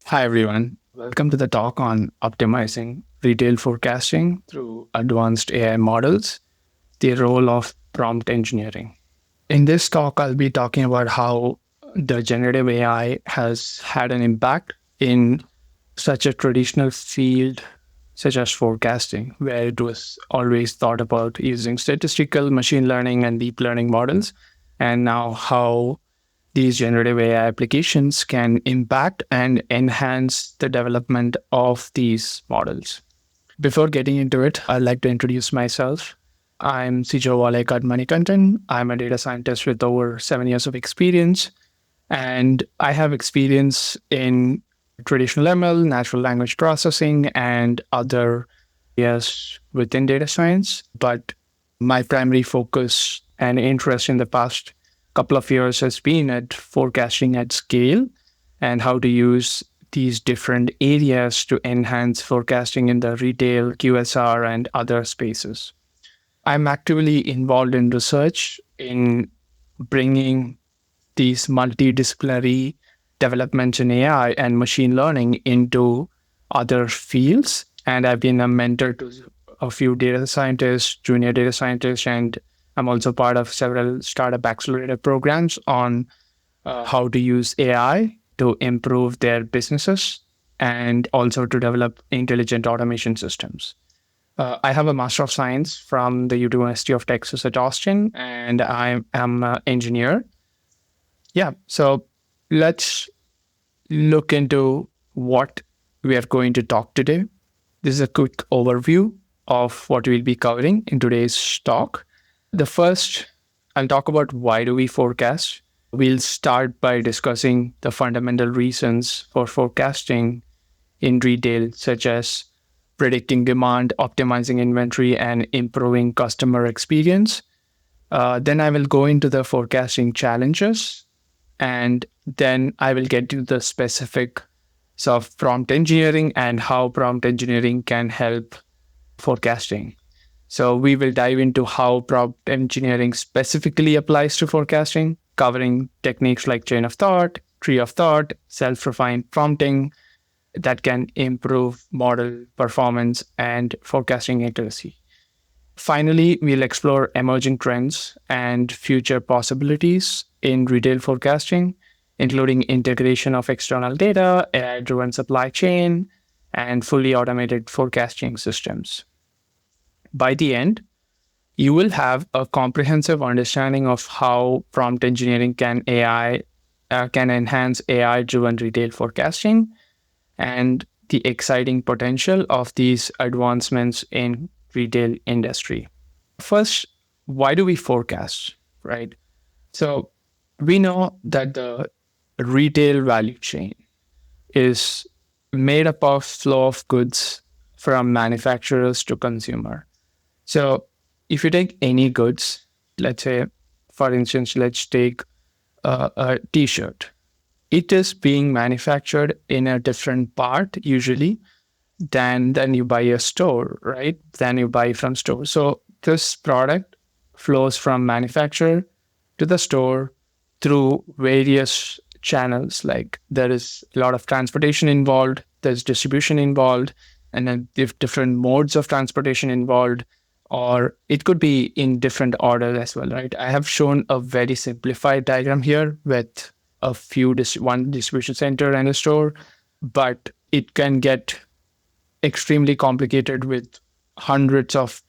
Hi, everyone. Welcome to the talk on optimizing retail forecasting through advanced AI models, the role of prompt engineering. In this talk, I'll be talking about how the generative AI has had an impact in such a traditional field such as forecasting, where it was always thought about using statistical machine learning and deep learning models, and now how these generative AI applications can impact and enhance the development of these models. Before getting into it, I'd like to introduce myself. I'm Sijo Valayakkad Manikandan. I'm a data scientist with over 7 years of experience, and I have experience in traditional ML, natural language processing, and other areas within data science. But my primary focus and interest in the past couple of years has been at forecasting at scale and how to use these different areas to enhance forecasting in the retail, QSR, and other spaces. I'm actively involved in research in bringing these multidisciplinary developments in AI and machine learning into other fields. And I've been a mentor to a few data scientists, junior data scientists, and I'm also part of several startup accelerator programs on how to use AI to improve their businesses and also to develop intelligent automation systems. I have a Master of Science from the University of Texas at Austin, and I am an engineer. Yeah, so let's look into what we are going to talk today. This is a quick overview of what we'll be covering in today's talk. The first, I'll talk about why do we forecast. We'll start by discussing the fundamental reasons for forecasting in retail, such as predicting demand, optimizing inventory, and improving customer experience. Then I will go into the forecasting challenges, and then I will get to the specifics of prompt engineering and how prompt engineering can help forecasting. So we will dive into how prompt engineering specifically applies to forecasting, covering techniques like chain of thought, tree of thought, self-refined prompting that can improve model performance and forecasting accuracy. Finally, we'll explore emerging trends and future possibilities in retail forecasting, including integration of external data, AI-driven supply chain, and fully automated forecasting systems. By the end, you will have a comprehensive understanding of how prompt engineering can enhance AI-driven retail forecasting and the exciting potential of these advancements in retail industry. First, why do we forecast, right? So we know that the retail value chain is made up of flow of goods from manufacturers to consumer. So if you take any goods, let's say, for instance, let's take a t-shirt. It is being manufactured in a different part usually than you buy a store, right? Than you buy from store. So this product flows from manufacturer to the store through various channels. Like there is a lot of transportation involved, there's distribution involved, and then different modes of transportation involved, or it could be in different order as well, right? I have shown a very simplified diagram here with one distribution center and a store, but it can get extremely complicated with hundreds of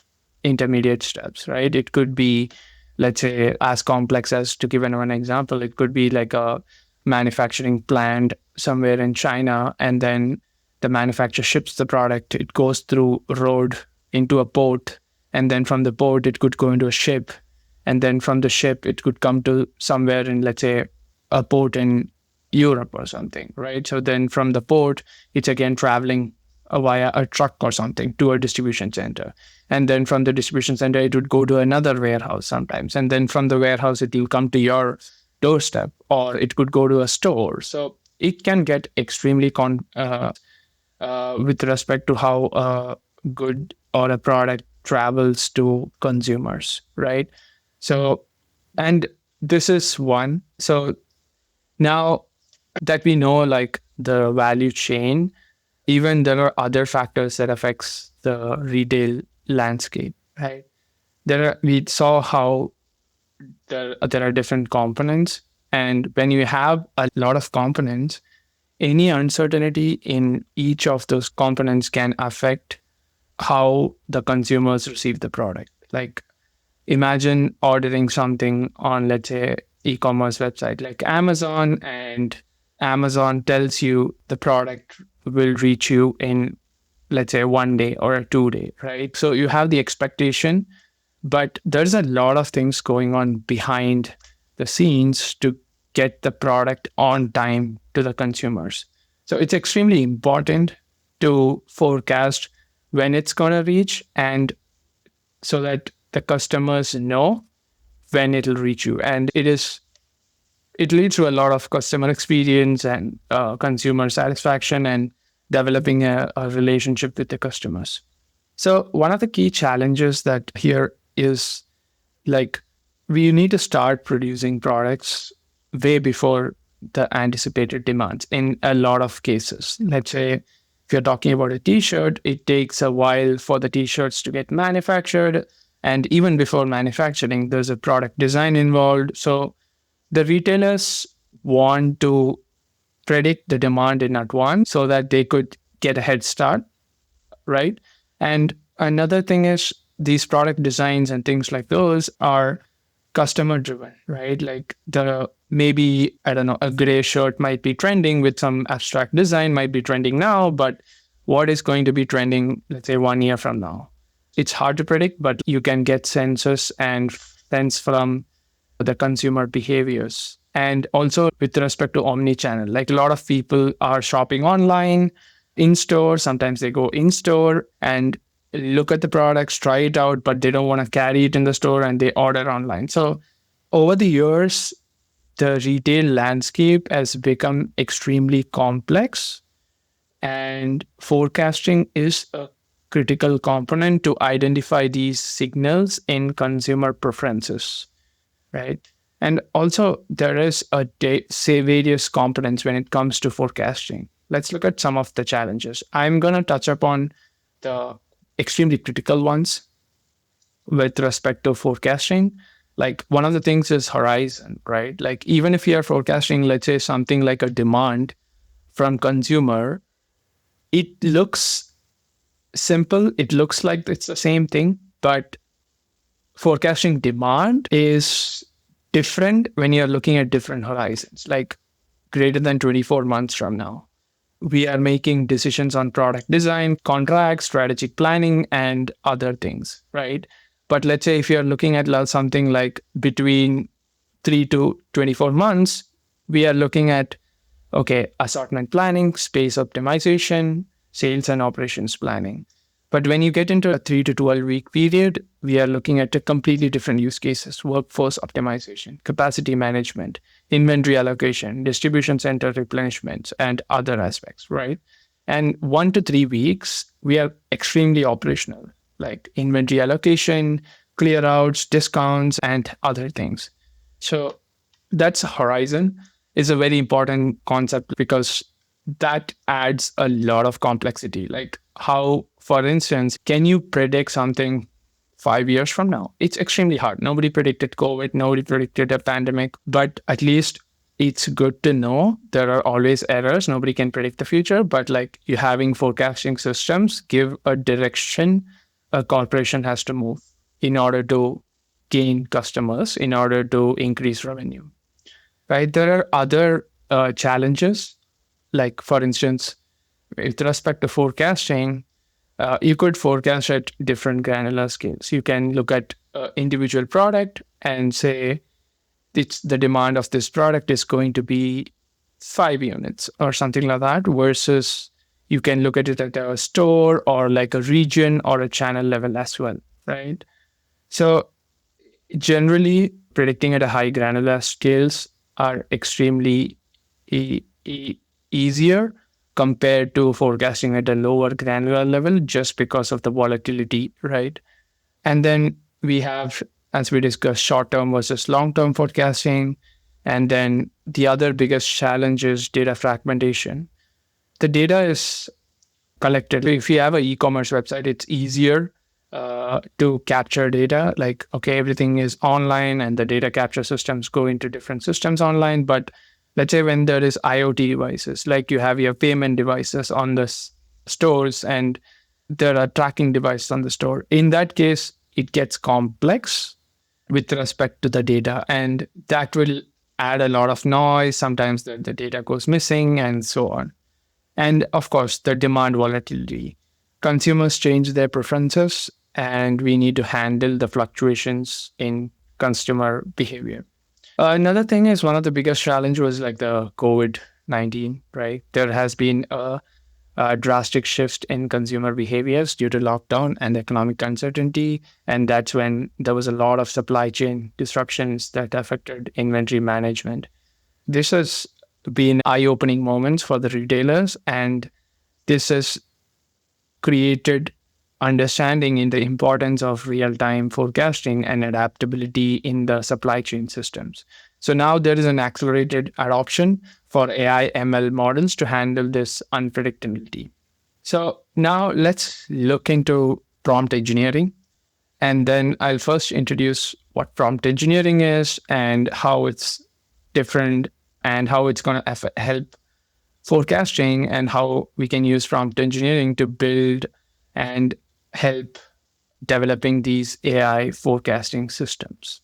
intermediate steps, right? It could be, let's say, as complex as, to give an example, it could be like a manufacturing plant somewhere in China, and then the manufacturer ships the product, it goes through road into a port, and then from the port, it could go into a ship, and then from the ship, it could come to somewhere in, let's say, a port in Europe or something, right? So then from the port, it's again traveling via a truck or something to a distribution center. And then from the distribution center, it would go to another warehouse sometimes. And then from the warehouse, it will come to your doorstep, or it could go to a store. So it can get extremely with respect to how a good or a product travels to consumers, right? So, and this is one. So now that we know, like the value chain, even there are other factors that affects the retail landscape, right? We saw how there are different components, and when you have a lot of components, any uncertainty in each of those components can affect how the consumers receive the product. Like, imagine ordering something on, let's say, e-commerce website like Amazon, and Amazon tells you the product will reach you in, let's say, 1 day or a 2 day, right? So you have the expectation, but there's a lot of things going on behind the scenes to get the product on time to the consumers. So it's extremely important to forecast when it's going to reach, and so that the customers know when it'll reach you. And it leads to a lot of customer experience and consumer satisfaction and developing a relationship with the customers. So one of the key challenges that here is, like, we need to start producing products way before the anticipated demands in a lot of cases. Let's say if you're talking about a t-shirt, it takes a while for the t-shirts to get manufactured. And even before manufacturing, there's a product design involved. So the retailers want to predict the demand in advance so that they could get a head start, right? And another thing is, these product designs and things like those are customer driven, right? Like, the maybe, I don't know, a gray shirt might be trending with some abstract design, might be trending now, but what is going to be trending, let's say, 1 year from now? It's hard to predict, but you can get senses and sense from the consumer behaviors. And also with respect to omni-channel, like, a lot of people are shopping online, in store. Sometimes they go in store and look at the products, try it out, but they don't want to carry it in the store and they order online. So over the years, the retail landscape has become extremely complex, and forecasting is a critical component to identify these signals in consumer preferences, right? And also, there is say various components when it comes to forecasting. Let's look at some of the challenges. I'm going to touch upon the extremely critical ones with respect to forecasting. Like, one of the things is horizon, right? Like, even if you are forecasting, let's say, something like a demand from consumer, it looks simple. It looks like it's the same thing, but forecasting demand is different when you're looking at different horizons, like greater than 24 months from now. We are making decisions on product design, contracts, strategic planning, and other things, right? But let's say if you're looking at something like between 3 to 24 months, we are looking at, okay, assortment planning, space optimization, sales and operations planning. But when you get into a 3 to 12-week period, we are looking at a completely different use cases: workforce optimization, capacity management, inventory allocation, distribution center replenishments, and other aspects, right? And 1 to 3 weeks, we are extremely operational, like inventory allocation, clear outs, discounts, and other things. So that's horizon is a very important concept, because that adds a lot of complexity. Like, how, for instance, can you predict something 5 years from now? It's extremely hard. Nobody predicted COVID, nobody predicted a pandemic, but at least it's good to know there are always errors. Nobody can predict the future, but like, you having forecasting systems give a direction a corporation has to move in order to gain customers, in order to increase revenue, right? There are other challenges, like, for instance, with respect to forecasting, you could forecast at different granular scales. You can look at individual product and say, it's the demand of this product is going to be 5 units or something like that, versus you can look at it at a store or like a region or a channel level as well, right? So generally, predicting at a high granular scales are extremely easier compared to forecasting at a lower granular level, just because of the volatility, right? And then we have, as we discussed, short-term versus long-term forecasting. And then the other biggest challenge is data fragmentation. The data is collected. If you have an e-commerce website, it's easier to capture data. Like, okay, everything is online and the data capture systems go into different systems online. But let's say when there is IoT devices, like you have your payment devices on the stores and there are tracking devices on the store. In that case, it gets complex with respect to the data, and that will add a lot of noise. Sometimes the data goes missing and so on. And of course, the demand volatility. Consumers change their preferences, and we need to handle the fluctuations in consumer behavior. Another thing is one of the biggest challenge was like the COVID-19, right? There has been a drastic shift in consumer behaviors due to lockdown and economic uncertainty. And that's when there was a lot of supply chain disruptions that affected inventory management. This has been eye-opening moments for the retailers, and this has created understanding in the importance of real-time forecasting and adaptability in the supply chain systems. So now there is an accelerated adoption for AI ML models to handle this unpredictability. So now let's look into prompt engineering. And then I'll first introduce what prompt engineering is and how it's different and how it's going to help forecasting and how we can use prompt engineering to build and help developing these AI forecasting systems.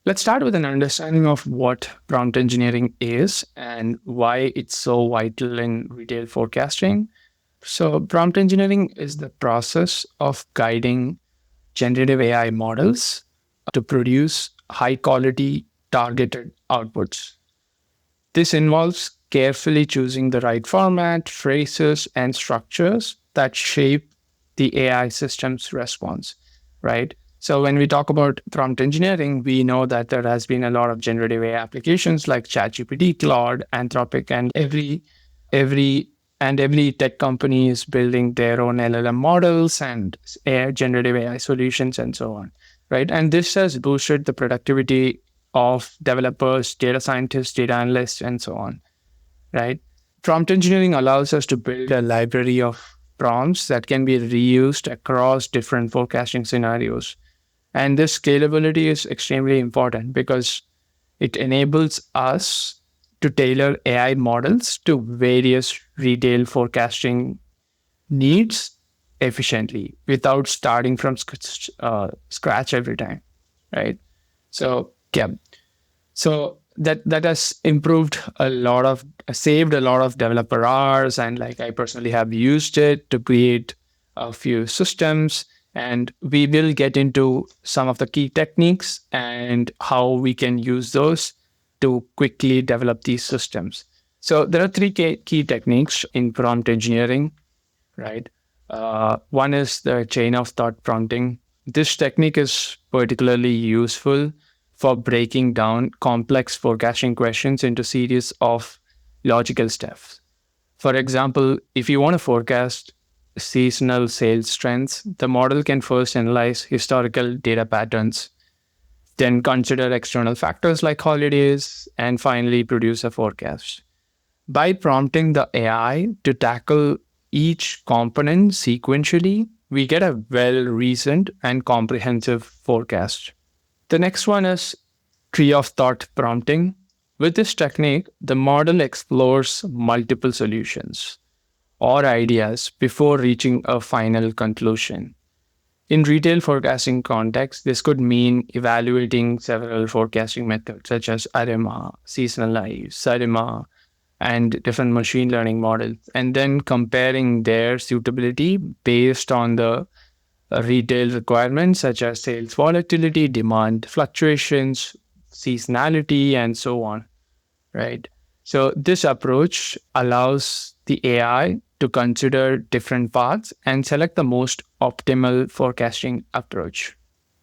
Let's start with an understanding of what prompt engineering is and why it's so vital in retail forecasting. So, prompt engineering is the process of guiding generative AI models to produce high quality targeted outputs. This involves carefully choosing the right format, phrases, and structures that shape the AI system's response, right? So when we talk about prompt engineering, we know that there has been a lot of generative AI applications like ChatGPT, Claude, Anthropic, and every tech company is building their own LLM models and generative AI solutions and so on, right? And this has boosted the productivity of developers, data scientists, data analysts, and so on, right? Prompt engineering allows us to build a library of prompts that can be reused across different forecasting scenarios. And this scalability is extremely important because it enables us to tailor AI models to various retail forecasting needs efficiently without starting from scratch every time, right? So, yeah. So that has improved a lot of saved a lot of developer hours, and like I personally have used it to create a few systems, and we will get into some of the key techniques and how we can use those to quickly develop these systems. So there are three key techniques in prompt engineering, right? One is the chain of thought prompting. This technique is particularly useful for breaking down complex forecasting questions into series of logical steps. For example, if you want to forecast seasonal sales trends, the model can first analyze historical data patterns, then consider external factors like holidays, and finally produce a forecast. By prompting the AI to tackle each component sequentially, we get a well reasoned and comprehensive forecast. The next one is tree of thought prompting. With this technique, the model explores multiple solutions or ideas before reaching a final conclusion. In retail forecasting context, this could mean evaluating several forecasting methods such as ARIMA, seasonalize, SARIMA, and different machine learning models, and then comparing their suitability based on the retail requirements such as sales volatility, demand fluctuations, seasonality, and so on, right? So this approach allows the AI to consider different paths and select the most optimal forecasting approach.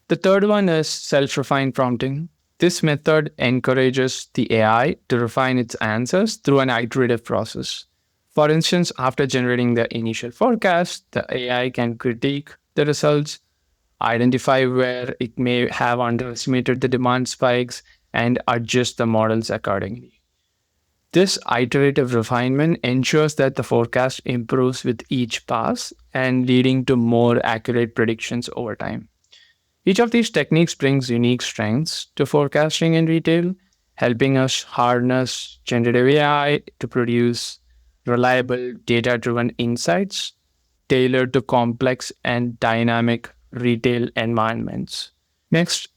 The third one is self-refined prompting. This method encourages the AI to refine its answers through an iterative process. For instance, after generating the initial forecast, the AI can critique the results, identify where it may have underestimated the demand spikes, and adjust the models accordingly. This iterative refinement ensures that the forecast improves with each pass and leading to more accurate predictions over time. Each of these techniques brings unique strengths to forecasting in retail, helping us harness generative AI to produce reliable, data driven insights tailored to complex and dynamic retail environments. Next,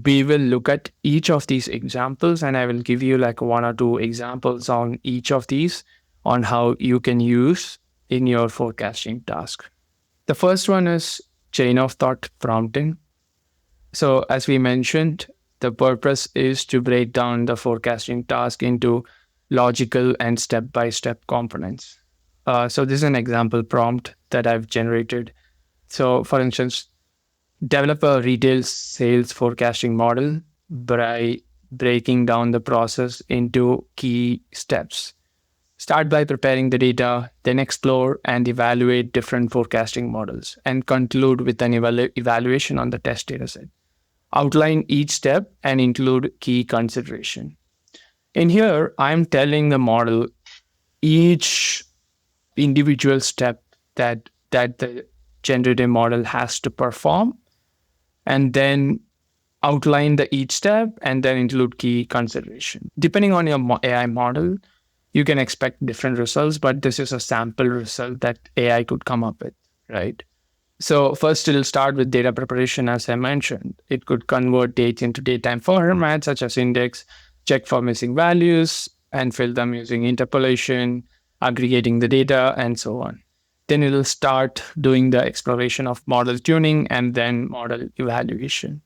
we will look at each of these examples, and I will give you like one or two examples on each of these on how you can use in your forecasting task. The first one is chain of thought prompting. So, as we mentioned, the purpose is to break down the forecasting task into logical and step by step components. So, this is an example prompt that I've generated. So, for instance, develop a retail sales forecasting model by breaking down the process into key steps. Start by preparing the data, then explore and evaluate different forecasting models, and conclude with an evaluation on the test dataset. Outline each step and include key consideration. In here, I'm telling the model each individual step that the generative model has to perform, and then outline the each step and then include key consideration. Depending on your AI model, you can expect different results, but this is a sample result that AI could come up with, right? So first, it'll start with data preparation, as I mentioned. It could convert dates into datetime formats such as index, check for missing values, and fill them using interpolation, aggregating the data, and so on. Then it'll start doing the exploration of model tuning and then model evaluation.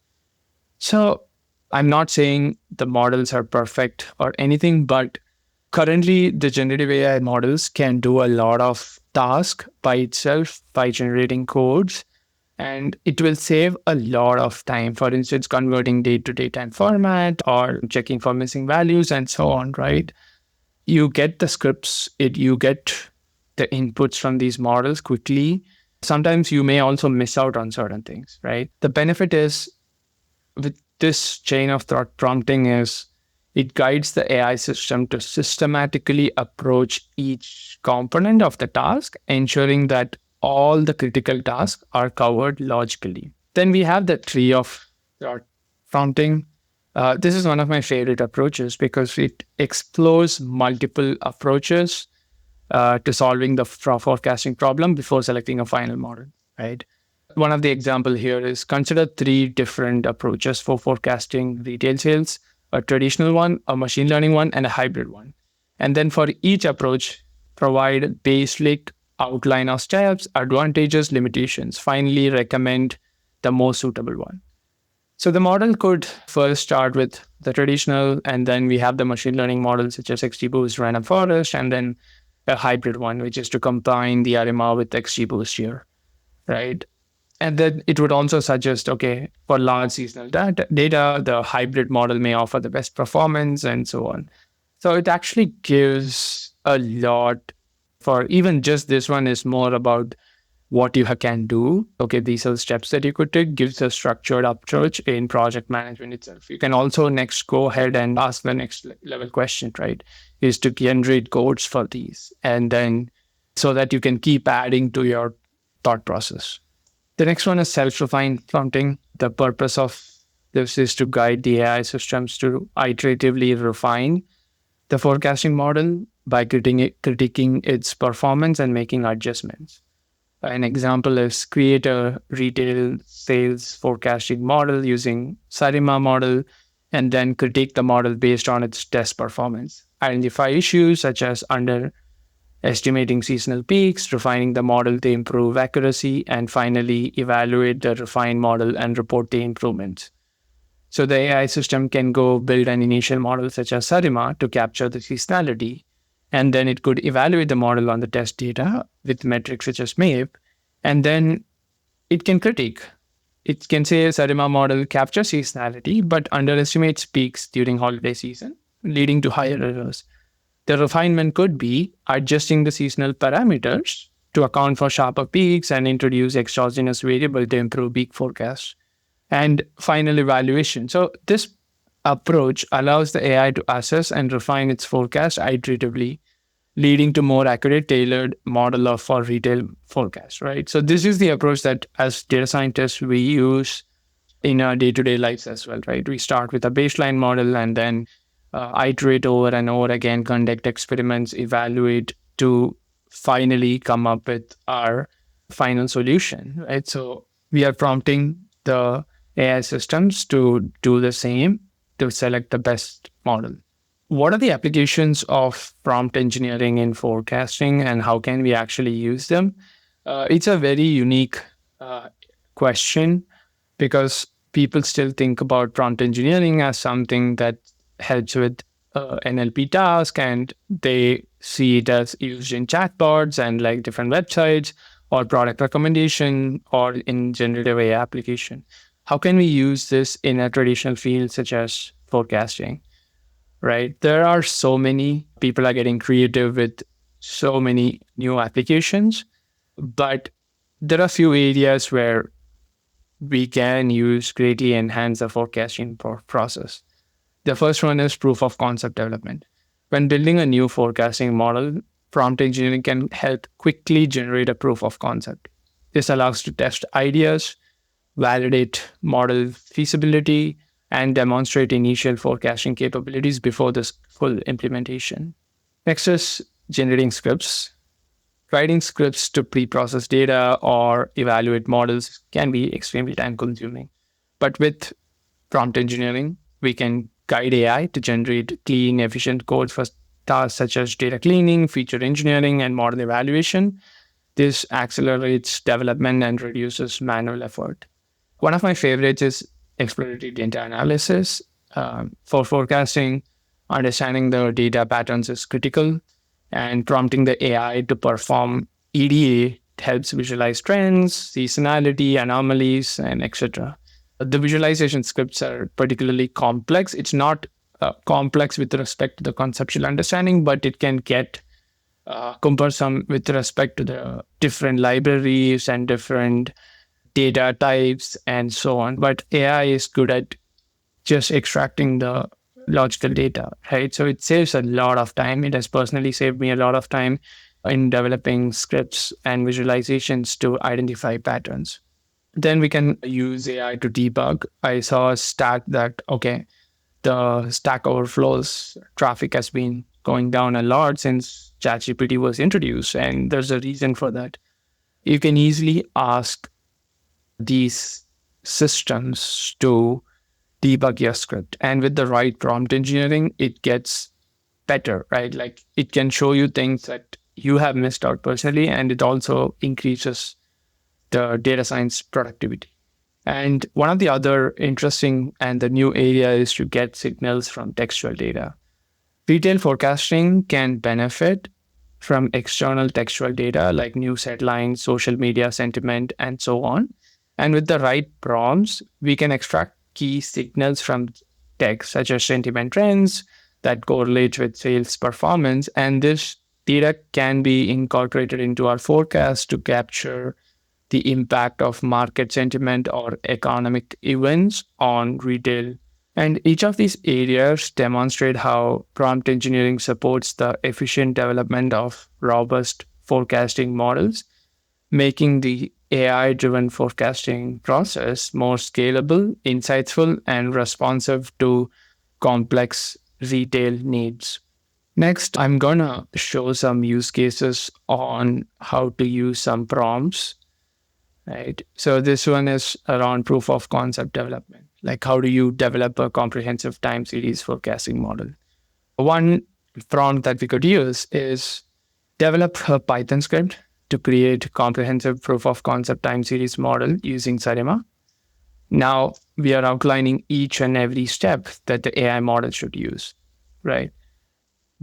So I'm not saying the models are perfect or anything, but currently the generative AI models can do a lot of tasks by itself by generating codes, and it will save a lot of time. For instance, converting date to datetime format or checking for missing values and so on, right? You get the scripts, you get the inputs from these models quickly. Sometimes you may also miss out on certain things, right? The benefit is with this chain of thought prompting is it guides the AI system to systematically approach each component of the task, ensuring that all the critical tasks are covered logically. Then we have the tree of thought prompting. This is one of my favorite approaches because it explores multiple approaches to solving the forecasting problem before selecting a final model, right? One of the example here is consider three different approaches for forecasting retail sales: a traditional one, a machine learning one, and a hybrid one. And then for each approach, provide basic outline of steps, advantages, limitations. Finally, recommend the most suitable one. So the model could first start with the traditional, and then we have the machine learning models such as XGBoost, Random Forest, and then a hybrid one, which is to combine the RMR with XGBoost here, right? And then it would also suggest, okay, for large seasonal data, the hybrid model may offer the best performance and so on. So it actually gives a lot for even just this one is more about what you can do. Okay, these are the steps that you could take, gives a structured approach in project management itself. You can also next go ahead and ask the next level question, right? Is to generate codes for these. And then so that you can keep adding to your thought process. The next one is self-refined prompting. The purpose of this is to guide the AI systems to iteratively refine the forecasting model by critiquing its performance and making adjustments. An example is create a retail sales forecasting model using Sarima model and then critique the model based on its test performance. Identify issues such as estimating seasonal peaks, refining the model to improve accuracy, and finally evaluate the refined model and report the improvements. So the AI system can go build an initial model such as Sarima to capture the seasonality, and then it could evaluate the model on the test data with metrics such as MAPE, and then it can critique. It can say Sarima model captures seasonality but underestimates peaks during holiday season, leading to higher errors. The refinement could be adjusting the seasonal parameters to account for sharper peaks and introduce exogenous variable to improve peak forecast. And final evaluation. So this approach allows the AI to assess and refine its forecast iteratively, leading to more accurate, tailored model of for retail forecast, right? So this is the approach that as data scientists we use in our day-to-day lives as well, right? We start with a baseline model and then iterate over and over again, conduct experiments, evaluate to finally come up with our final solution, right? So we are prompting the AI systems to do the same to select the best model. What are the applications of prompt engineering in forecasting and how can we actually use them? It's a very unique question because people still think about prompt engineering as something that helps with NLP task, and they see it as used in chatbots and like different websites or product recommendation or in generative AI application. How can we use this in a traditional field such as forecasting? Right? There are so many people are getting creative with so many new applications, but there are a few areas where we can use greatly enhance the forecasting process. The first one is proof of concept development. When building a new forecasting model, prompt engineering can help quickly generate a proof of concept. This allows to test ideas, validate model feasibility, and demonstrate initial forecasting capabilities before this full implementation. Next is generating scripts. Writing scripts to pre-process data or evaluate models can be extremely time consuming. But with prompt engineering, we can guide AI to generate clean, efficient code for tasks such as data cleaning, feature engineering, and model evaluation. This accelerates development and reduces manual effort. One of my favorites is exploratory data analysis. For forecasting, understanding the data patterns is critical, and prompting the AI to perform EDA helps visualize trends, seasonality, anomalies, and etc. The visualization scripts are particularly complex. It's not complex with respect to the conceptual understanding, but it can get cumbersome with respect to the different libraries and different data types and so on. But AI is good at just extracting the logical data, right? So it saves a lot of time. It has personally saved me a lot of time in developing scripts and visualizations to identify patterns. Then we can use AI to debug. I saw a stat that, okay, the Stack Overflow's traffic has been going down a lot since ChatGPT was introduced, and there's a reason for that. You can easily ask these systems to debug your script. And with the right prompt engineering, it gets better, right? Like it can show you things that you have missed out personally, and it also increases the data science productivity. And one of the other interesting and the new area is to get signals from textual data. Retail forecasting can benefit from external textual data like news headlines, social media sentiment, and so on. And with the right prompts, we can extract key signals from text, such as sentiment trends that correlate with sales performance. And this data can be incorporated into our forecast to capture the impact of market sentiment or economic events on retail. And each of these areas demonstrate how prompt engineering supports the efficient development of robust forecasting models, making the AI driven forecasting process more scalable, insightful, and responsive to complex retail needs. Next, I'm going to show some use cases on how to use some prompts. Right. So this one is around proof of concept development. Like how do you develop a comprehensive time series forecasting model? One prompt that we could use is develop a Python script to create comprehensive proof of concept time series model using Sarima. Now we are outlining each and every step that the AI model should use, right?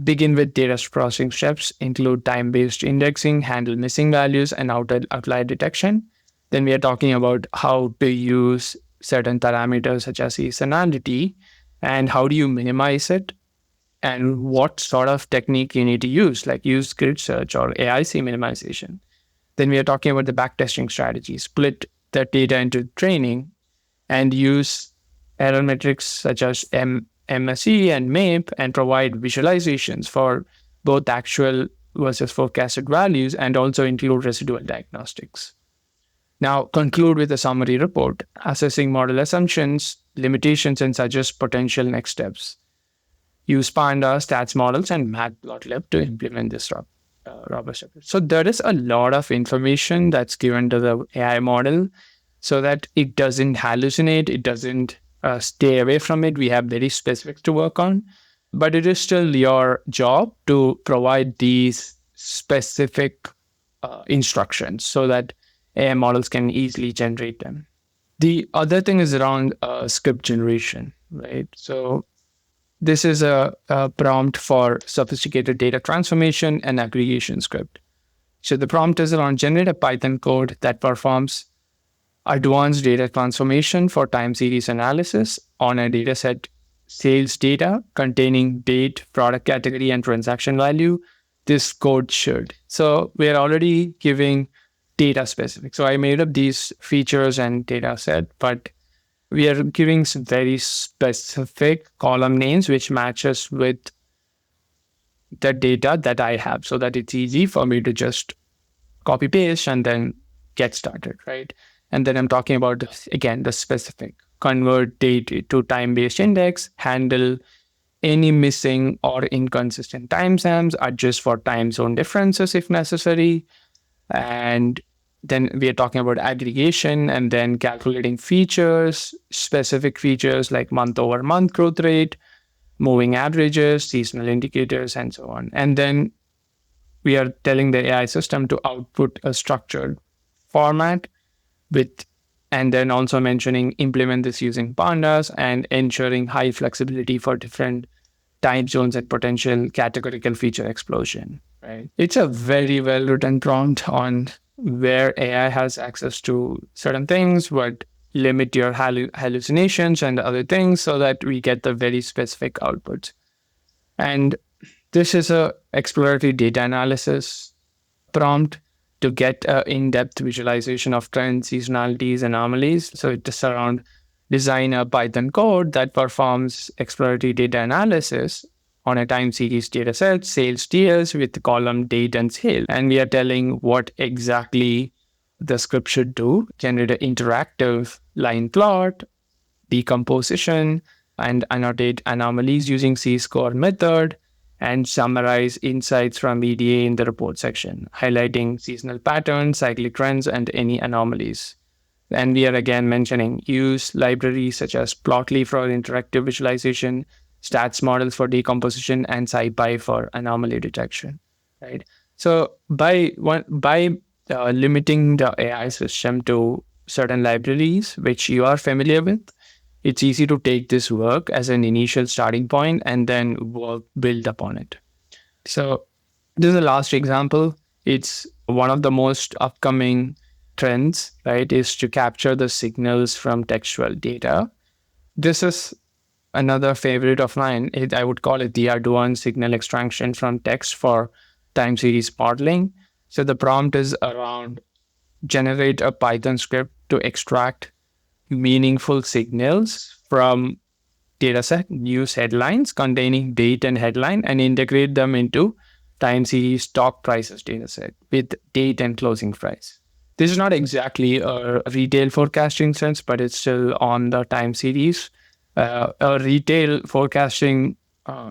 Begin with data processing steps, include time-based indexing, handle missing values, and outlier detection. Then we are talking about how to use certain parameters such as seasonality and how do you minimize it and what sort of technique you need to use, like use grid search or AIC minimization. Then we are talking about the backtesting strategy, split the data into training and use error metrics such as MSE and MAPE and provide visualizations for both actual versus forecasted values and also include residual diagnostics. Now, conclude with a summary report, assessing model assumptions, limitations, and suggest potential next steps. Use Panda, stats models, and Matplotlib to implement this robust approach. So there is a lot of information that's given to the AI model so that it doesn't hallucinate, it doesn't stay away from it. We have very specifics to work on, but it is still your job to provide these specific instructions so that AI models can easily generate them. The other thing is around script generation, right? So this is a prompt for sophisticated data transformation and aggregation script. So the prompt is around generate a Python code that performs advanced data transformation for time series analysis on a dataset sales data containing date, product category, and transaction value. This code should. So we're already giving data specific. So I made up these features and data set, but we are giving some very specific column names which matches with the data that I have so that it's easy for me to just copy paste and then get started, right? And then I'm talking about, again, the specific convert date to time-based index, handle any missing or inconsistent timestamps, adjust for time zone differences if necessary. And then we are talking about aggregation and then calculating features, specific features like month over month growth rate, moving averages, seasonal indicators, and so on. And then we are telling the AI system to output a structured format and then also mentioning implement this using pandas and ensuring high flexibility for different time zones and potential categorical feature explosion, right? It's a very well written prompt on where AI has access to certain things, but limit your hallucinations and other things so that we get the very specific outputs. And this is a exploratory data analysis prompt to get an in-depth visualization of trends, seasonalities, anomalies. So it is around design a Python code that performs exploratory data analysis on a time series data set, sales tiers with column date and sale. And we are telling what exactly the script should do, generate an interactive line plot, decomposition, and annotate anomalies using C-score method, and summarize insights from EDA in the report section, highlighting seasonal patterns, cyclic trends, and any anomalies. And we are again mentioning use libraries such as Plotly for interactive visualization, stats models for decomposition, and SciPy for anomaly detection. Right. So by limiting the AI system to certain libraries which you are familiar with, it's easy to take this work as an initial starting point and then build upon it. So this is the last example. It's one of the most upcoming trends, right, is to capture the signals from textual data. This is another favorite of mine. I would call it the advanced signal extraction from text for time series modeling. So the prompt is around generate a Python script to extract meaningful signals from dataset, use headlines containing date and headline, and integrate them into time series stock prices dataset with date and closing price. This is not exactly a retail forecasting sense, but it's still on the time series. A retail forecasting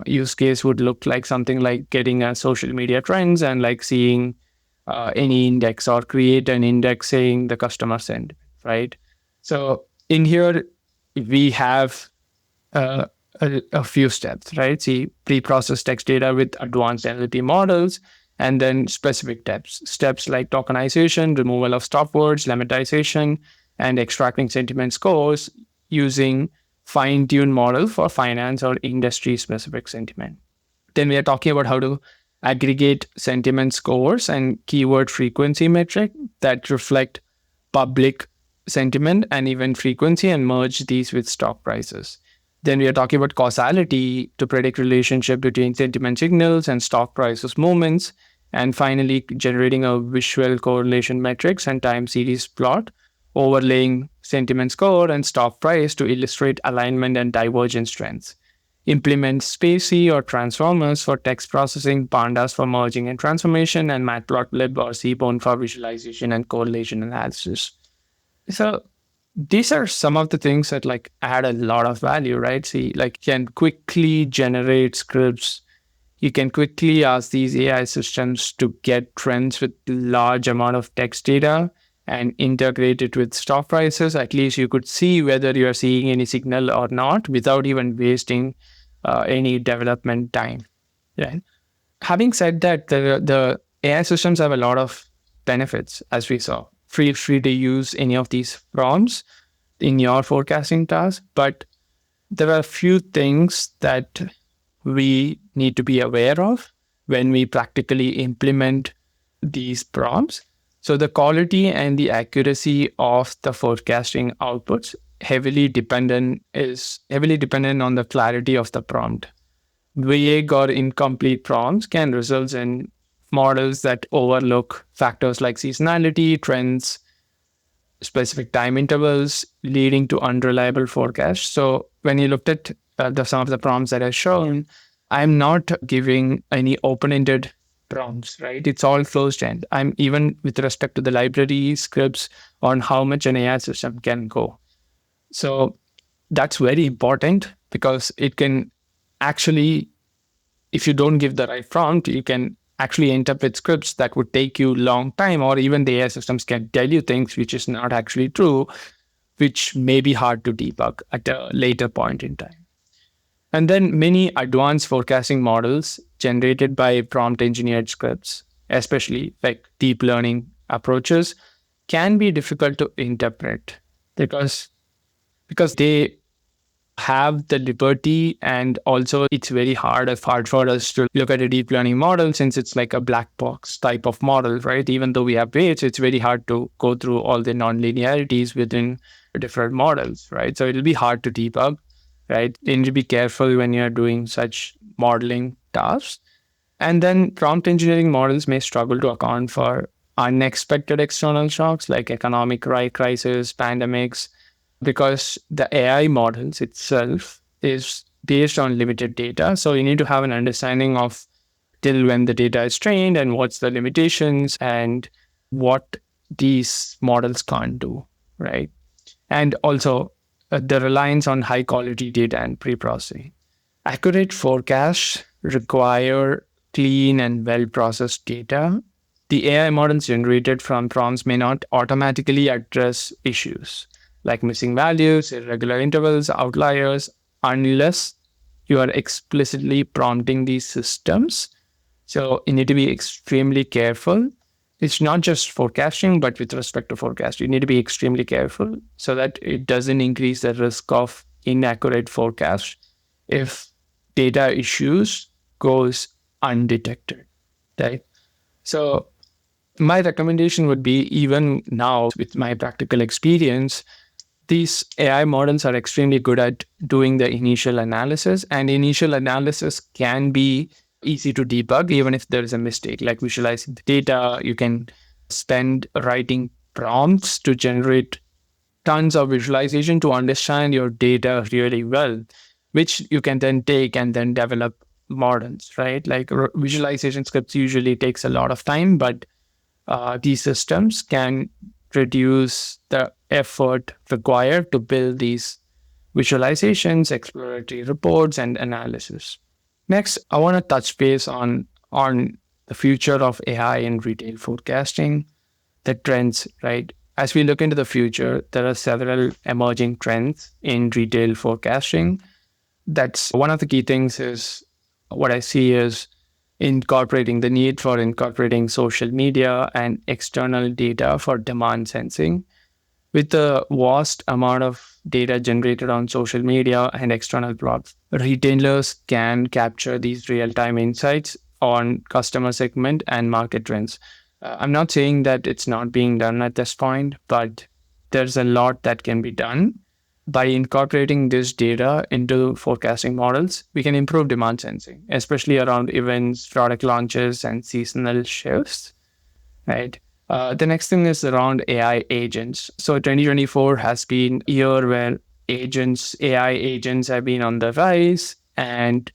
use case would look like something like getting a social media trends and like seeing any index or create an index saying the customer sentiment, right? So in here, we have a few steps, right? See, pre-processed text data with advanced NLP models, and then specific steps like tokenization, removal of stop words, lemmatization, and extracting sentiment scores using fine-tuned model for finance or industry-specific sentiment. Then we are talking about how to aggregate sentiment scores and keyword frequency metric that reflect public sentiment and event frequency and merge these with stock prices. Then we are talking about causality to predict relationship between sentiment signals and stock prices movements. And finally, generating a visual correlation metrics and time series plot, overlaying sentiment score, and stock price to illustrate alignment and divergence trends. Implement Spacey or transformers for text processing, pandas for merging and transformation, and matplotlib or seaborn for visualization and correlation analysis. So these are some of the things that like add a lot of value, right? See, like can quickly generate scripts. You can quickly ask these AI systems to get trends with large amount of text data and integrate it with stock prices. At least you could see whether you are seeing any signal or not without even wasting any development time. Right. Having said that, the AI systems have a lot of benefits, as we saw. Feel free to use any of these prompts in your forecasting task, but there are a few things that we need to be aware of when we practically implement these prompts. So the quality and the accuracy of the forecasting outputs is heavily dependent on the clarity of the prompt. Vague or incomplete prompts can result in models that overlook factors like seasonality, trends, specific time intervals, leading to unreliable forecasts. So when you looked at some of the prompts that I've shown, I'm not giving any open-ended prompts, right? It's all closed-end. I'm even with respect to the library scripts on how much an AI system can go. So that's very important because it can actually, if you don't give the right prompt, you can actually end up with scripts that would take you a long time, or even the AI systems can tell you things which is not actually true, which may be hard to debug at a later point in time. And then many advanced forecasting models generated by prompt engineered scripts, especially like deep learning approaches, can be difficult to interpret because they have the liberty, and also it's very hard for us to look at a deep learning model since it's like a black box type of model, right? Even though we have weights, it's very hard to go through all the non-linearities within different models, right? So it'll be hard to debug, right? You need to be careful when you're doing such modeling tasks. And then prompt engineering models may struggle to account for unexpected external shocks like economic crisis, pandemics, because the AI models itself is based on limited data. So you need to have an understanding of till when the data is trained and what's the limitations and what these models can't do, right? And also the reliance on high quality data and pre-processing. Accurate forecasts require clean and well-processed data. The AI models generated from prompts may not automatically address issues like missing values, irregular intervals, outliers, unless you are explicitly prompting these systems. So you need to be extremely careful. It's not just forecasting, but with respect to forecast, you need to be extremely careful so that it doesn't increase the risk of inaccurate forecast if data issues goes undetected, right? So my recommendation would be, even now with my practical experience, these AI models are extremely good at doing the initial analysis, and initial analysis can be easy to debug even if there is a mistake, like visualizing the data. You can spend writing prompts to generate tons of visualization to understand your data really well, which you can then take and then develop models, right? Like visualization scripts usually takes a lot of time, but these systems can reduce the effort required to build these visualizations, exploratory reports, and analysis. Next, I want to touch base on the future of AI in retail forecasting, the trends, right? As we look into the future, there are several emerging trends in retail forecasting. That's one of the key things is what I see is the need for incorporating social media and external data for demand sensing. With the vast amount of data generated on social media and external plots, retailers can capture these real-time insights on customer segment and market trends. I'm not saying that it's not being done at this point, but there's a lot that can be done. By incorporating this data into forecasting models, we can improve demand sensing, especially around events, product launches, and seasonal shifts, right? The next thing is around AI agents. So 2024 has been a year where AI agents have been on the rise, and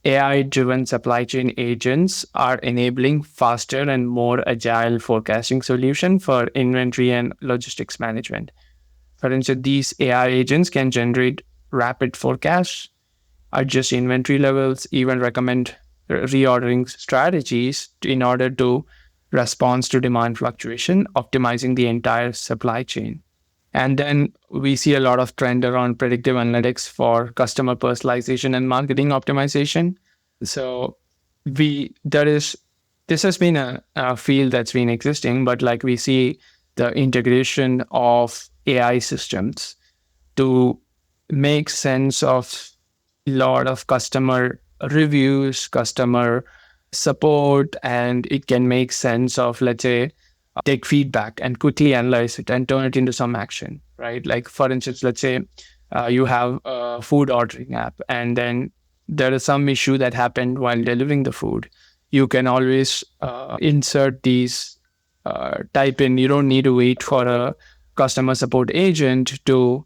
AI-driven supply chain agents are enabling faster and more agile forecasting solution for inventory and logistics management. For instance, these AI agents can generate rapid forecasts, adjust inventory levels, even recommend reordering strategies in order to respond to demand fluctuation, optimizing the entire supply chain. And then we see a lot of trend around predictive analytics for customer personalization and marketing optimization. So we there is this has been a field that's been existing, but like we see the integration of AI systems to make sense of a lot of customer reviews, customer support, and it can make sense of, let's say, take feedback and quickly analyze it and turn it into some action, right? Like, for instance, let's say you have a food ordering app, and then there is some issue that happened while delivering the food. You can always insert these, type in, you don't need to wait for a customer support agent to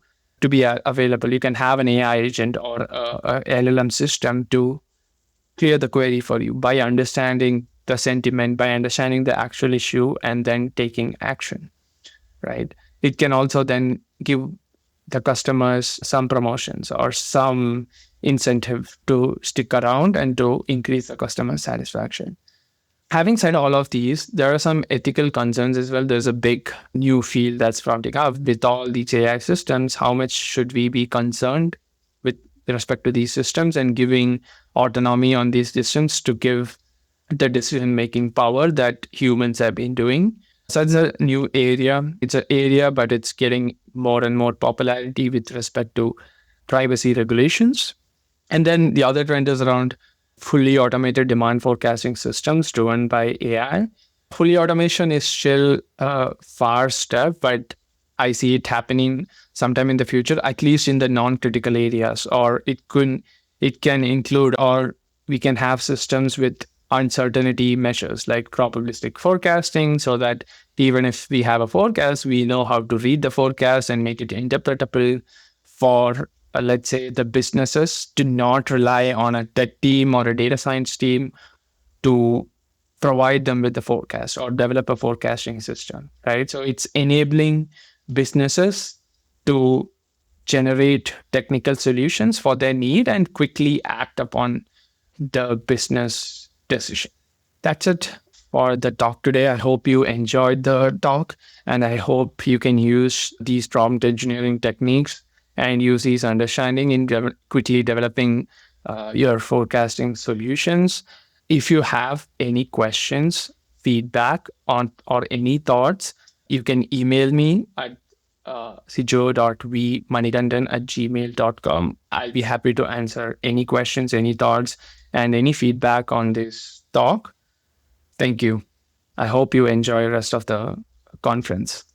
be available. You can have an AI agent or a LLM system to clear the query for you by understanding the sentiment, by understanding the actual issue, and then taking action, right? It can also then give the customers some promotions or some incentive to stick around and to increase the customer satisfaction. Having said all of these, there are some ethical concerns as well. There's a big new field that's prompting up with all these AI systems. How much should we be concerned with respect to these systems and giving autonomy on these systems to give the decision making power that humans have been doing? So it's a new area. It's an area, but it's getting more and more popularity with respect to privacy regulations. And then the other trend is around fully automated demand forecasting systems driven by AI. Fully automation is still a far step, but I see it happening sometime in the future, at least in the non-critical areas, or it can include, or we can have systems with uncertainty measures like probabilistic forecasting, so that even if we have a forecast, we know how to read the forecast and make it interpretable for, let's say, the businesses to not rely on a tech team or a data science team to provide them with the forecast or develop a forecasting system, right? So it's enabling businesses to generate technical solutions for their need and quickly act upon the business decision. That's it for the talk today. I hope you enjoyed the talk, and I hope you can use these prompt engineering techniques and use these understanding in quickly developing your forecasting solutions. If you have any questions, feedback on or any thoughts, you can email me at sijo.vmanikandan@gmail.com. I'll be happy to answer any questions, any thoughts, and any feedback on this talk. Thank you. I hope you enjoy the rest of the conference.